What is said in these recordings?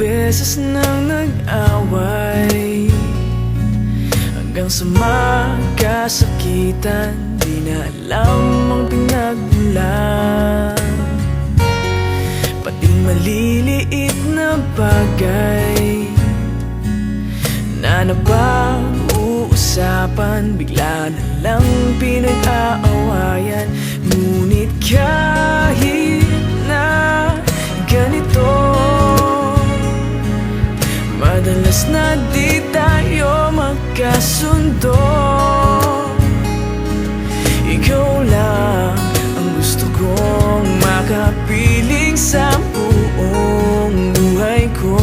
beses nang nag-away, hanggang sa magkasakitan, di na alam ang pinagmulan. Pati maliliit na bagay na napag-uusapan, bigla na lang pinag-aawayan. Ngunit kahit na ganito, madalas na di tayo magkasundo. Ikaw lang ang gusto kong makapiling sa buong buhay ko.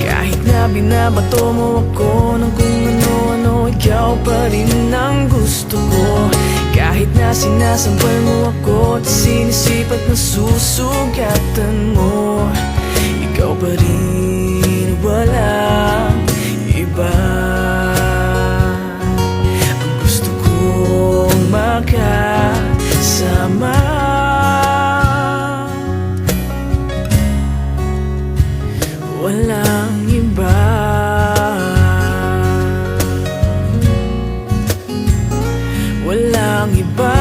Kahit na binabato mo ako ng kung ano-ano, ikaw pa rin ang gusto ko. Kahit na sinasampal mo ako at sinisipat na susugatan mo, ikaw pa rin, walang iba. Ang gusto kong makasama, walang iba. Walang iba.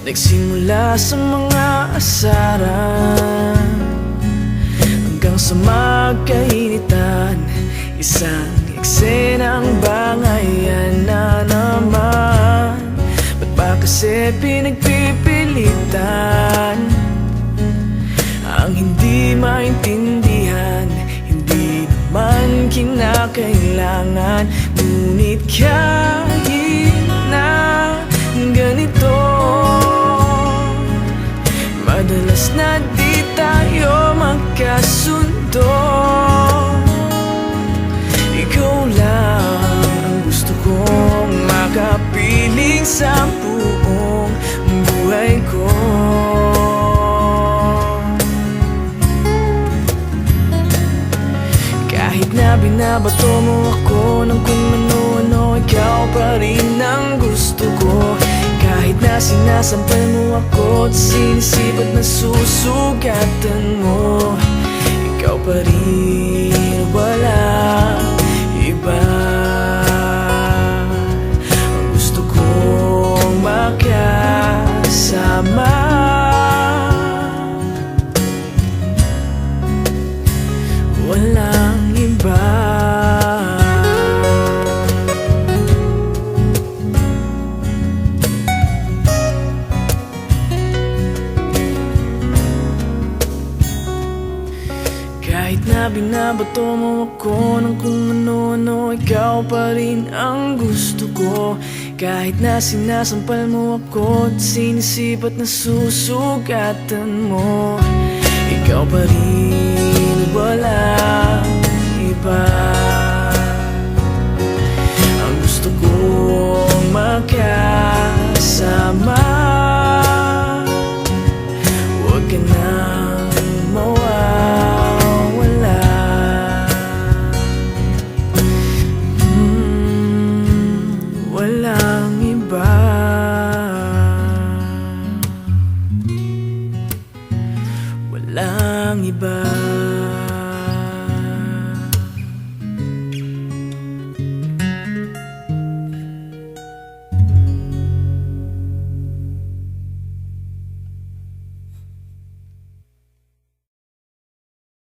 Nagsimula sa mga asaran, hanggang sa magkainitan, isang eksenang bangayan na naman. Ba't ba kasi pinagpipilitan ang hindi maintindihan? Hindi naman kinakailangan. Ngunit kahit na ganito, madalas na di tayo magkasundo. Ikaw lang ang gusto kong makapiling sa buong buhay ko. Kahit na binabato mo ako ng kung ano-ano, ikaw pa rin ang gusto ko. Kahit na sinasampal mo ako at sinisipat na susugatan mo, ikaw pa rin, walang iba. Ang gusto kong makasama, walang iba. Kahit na binabato mo ako ng kung ano-ano, ikaw pa rin ang gusto ko. Kahit na sinasampal mo ako at sinisipat na susugatan mo, ikaw pa rin, walang iba. Ang gusto kong makasama, huwag ka nang mawawala. Walang iba. Walang iba.